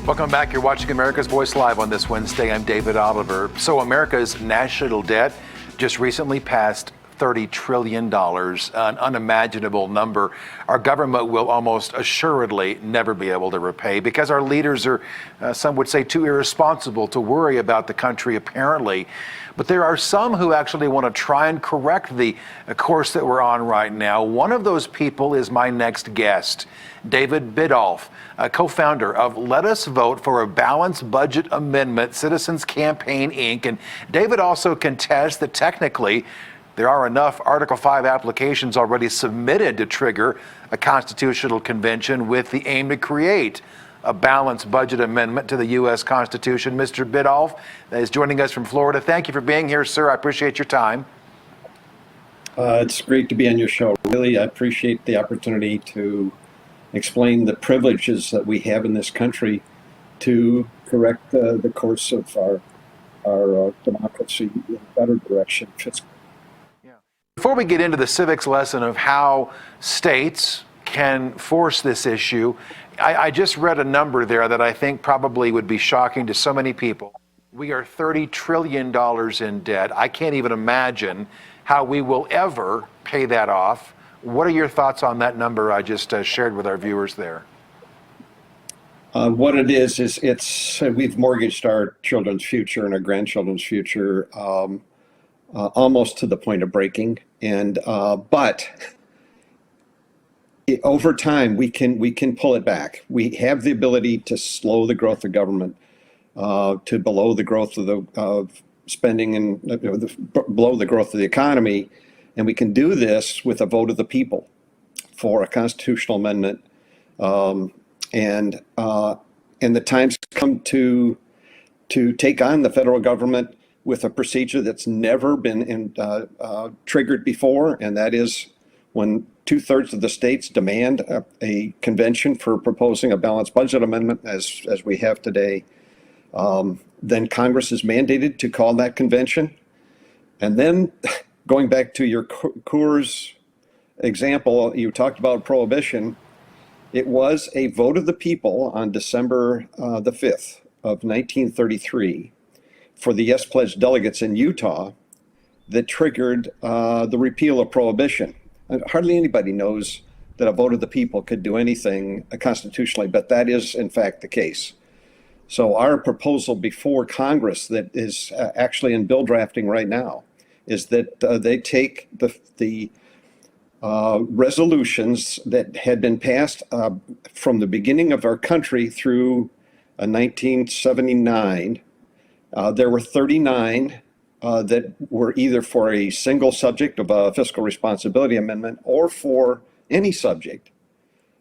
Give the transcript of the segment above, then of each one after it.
Welcome back. You're watching America's Voice Live on this Wednesday. I'm David Oliver. So America's national debt just recently passed $30 trillion, an unimaginable number our government will almost assuredly never be able to repay because our leaders are, some would say, too irresponsible to worry about the country, apparently. But there are some who actually want to try and correct the course that we're on right now. One of those people is my next guest, David Biddulph, a co-founder of Let Us Vote for a Balanced Budget Amendment, Citizens Campaign, Inc. And David also contests that technically there are enough Article 5 applications already submitted to trigger a constitutional convention with the aim to create a balanced budget amendment to the U.S. Constitution. Mr. Biddulph is joining us from Florida. Thank you for being here, sir. I appreciate your time. It's great to be on your show. Really, I appreciate the opportunity to explain the privileges that we have in this country to correct the course of our democracy in a better direction. Before we get into the civics lesson of how states can force this issue, I just read a number there that I think probably would be shocking to so many people. We are $30 trillion in debt. I can't even imagine how we will ever pay that off. What are your thoughts on that number I just shared with our viewers there? What it is it's we've mortgaged our children's future and our grandchildren's future almost to the point of breaking. And but over time we can pull it back. We have the ability to slow the growth of government to below the growth of the spending and below the growth of the economy, and we can do this with a vote of the people for a constitutional amendment. And the time's come to take on the federal government with a procedure that's never been triggered before, and that is when 2/3 of the states demand a convention for proposing a balanced budget amendment, as we have today. Then Congress is mandated to call that convention. And then, going back to your Coors example, you talked about prohibition. It was a vote of the people on December the 5th of 1933 for the Yes Pledge delegates in Utah that triggered the repeal of prohibition. Hardly anybody knows that a vote of the people could do anything constitutionally, but that is in fact the case. So our proposal before Congress that is actually in bill drafting right now is that they take the resolutions that had been passed from the beginning of our country through 1979. There were 39 that were either for a single subject of a fiscal responsibility amendment or for any subject.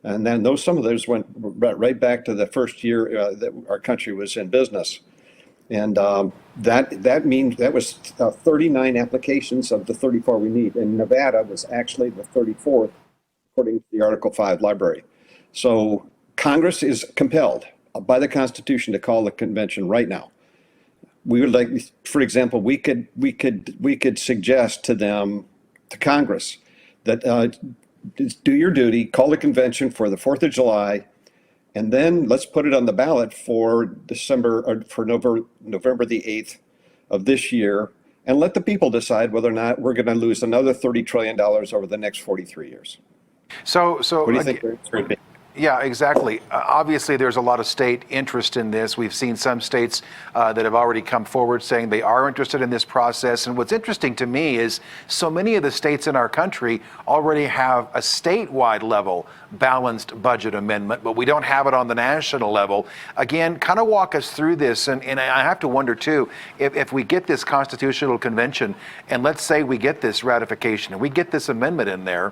And then some of those went right back to the first year that our country was in business. And that means that was 39 applications of the 34 we need. And Nevada was actually the 34th, according to the Article 5 library. So Congress is compelled by the Constitution to call the convention right now. We would like, for example, we could suggest to them, to Congress, that do your duty, call the convention for the 4th of July, and then let's put it on the ballot for November the 8th of this year, and let the people decide whether or not we're going to lose another $30 trillion over the next 43 years. So what do you think it's going to be? Yeah, exactly. Obviously, there's a lot of state interest in this. We've seen some states that have already come forward saying they are interested in this process. And what's interesting to me is so many of the states in our country already have a statewide level balanced budget amendment, but we don't have it on the national level. Again, kind of walk us through this. And I have to wonder, too, if we get this constitutional convention, and let's say we get this ratification and we get this amendment in there,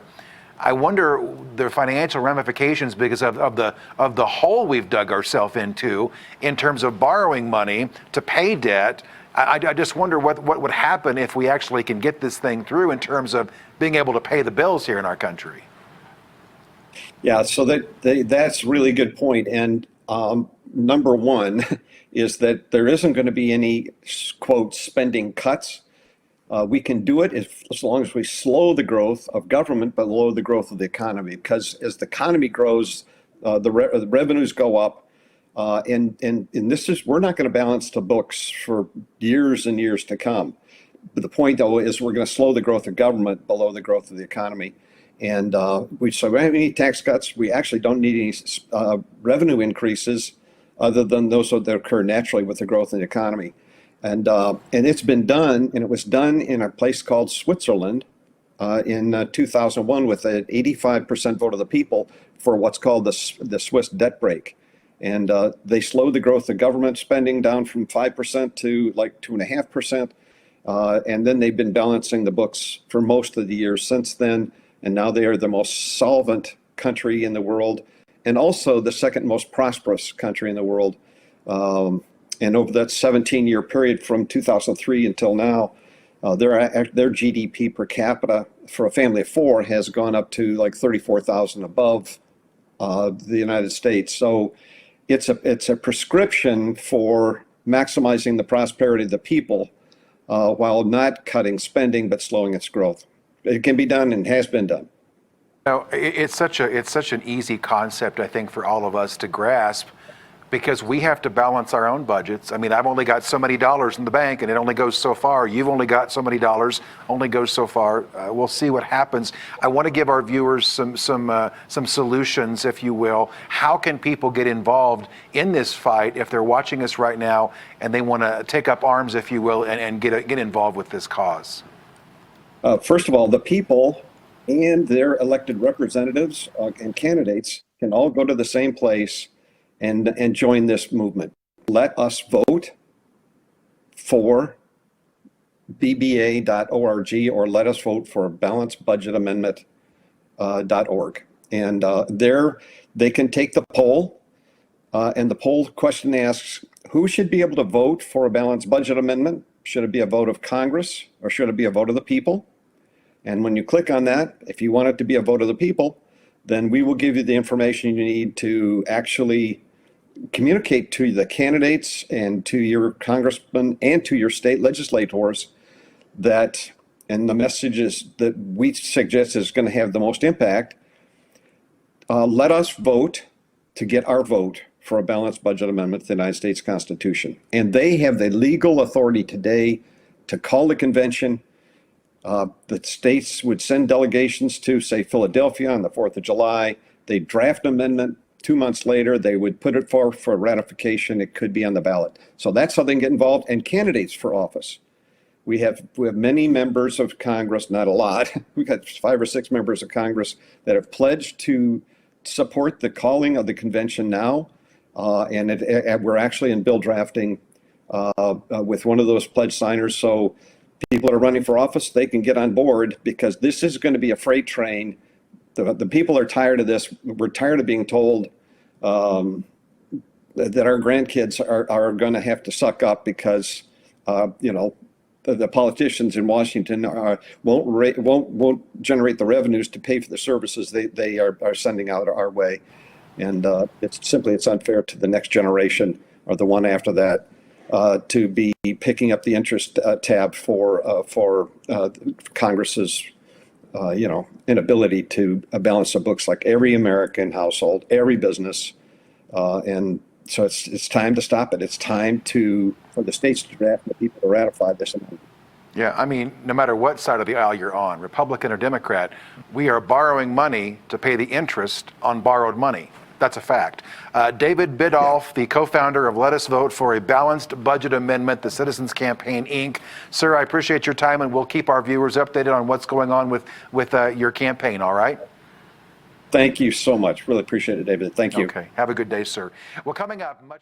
I wonder the financial ramifications because of the hole we've dug ourselves into in terms of borrowing money to pay debt. I just wonder what would happen if we actually can get this thing through in terms of being able to pay the bills here in our country. Yeah, so that's a really good point. And number one is that there isn't going to be any, quote, spending cuts. We can do it as long as we slow the growth of government, but lower the growth of the economy. Because as the economy grows, the revenues go up, And this is, we're not going to balance the books for years and years to come. But the point, though, is we're going to slow the growth of government below the growth of the economy. And so we don't have any tax cuts. We actually don't need any revenue increases other than those that occur naturally with the growth in the economy. And it's been done, and it was done in a place called Switzerland in 2001 with an 85% vote of the people for what's called the Swiss debt brake. And they slowed the growth of government spending down from 5% to like 2.5%. And then they've been balancing the books for most of the years since then. And now they are the most solvent country in the world, and also the second most prosperous country in the world. And over that 17-year period from 2003 until now, their GDP per capita for a family of four has gone up to like 34,000 above the United States. So it's a prescription for maximizing the prosperity of the people while not cutting spending but slowing its growth. It can be done and has been done. Now, it's such an easy concept, I think, for all of us to grasp, because we have to balance our own budgets. I mean, I've only got so many dollars in the bank, and it only goes so far. You've only got so many dollars, only goes so far. We'll see what happens. I want to give our viewers some solutions, if you will. How can people get involved in this fight if they're watching us right now and they want to take up arms, if you will, and get involved with this cause? First of all, the people and their elected representatives and candidates can all go to the same place and join this movement. Let us vote for bba.org, or let us vote for balanceedbudgetamendment.org. And there they can take the poll, and the poll question asks, who should be able to vote for a balanced budget amendment? Should it be a vote of Congress, or should it be a vote of the people? And when you click on that, if you want it to be a vote of the people, then we will give you the information you need to actually communicate to the candidates and to your congressmen and to your state legislators that, and the messages that we suggest is going to have the most impact, let us vote to get our vote for a balanced budget amendment to the United States Constitution. And they have the legal authority today to call the convention. The states would send delegations to, say, Philadelphia on the 4th of July. They'd draft an amendment. 2 months later, they would put it forth for ratification. It could be on the ballot. So that's how they can get involved. And candidates for office. We have many members of Congress, not a lot. We've got 5 or 6 members of Congress that have pledged to support the calling of the convention now. And we're actually in bill drafting with one of those pledge signers. So people that are running for office, they can get on board, because this is going to be a freight train. The people are tired of this. We're tired of being told that our grandkids are going to have to suck up because, the politicians in Washington won't generate the revenues to pay for the services they are sending out our way. And it's unfair to the next generation or the one after that. To be picking up the interest tab for Congress's, inability to balance the books, like every American household, every business, and so it's time to stop it. It's time for the states to draft and the people to ratify this amendment. Yeah, I mean, no matter what side of the aisle you're on, Republican or Democrat, we are borrowing money to pay the interest on borrowed money. That's a fact. David Biddulph, the co-founder of Let Us Vote for a Balanced Budget Amendment, the Citizens Campaign, Inc. Sir, I appreciate your time, and we'll keep our viewers updated on what's going on with your campaign, all right? Thank you so much. Really appreciate it, David. Thank you. Okay. Have a good day, sir. Well, coming up, much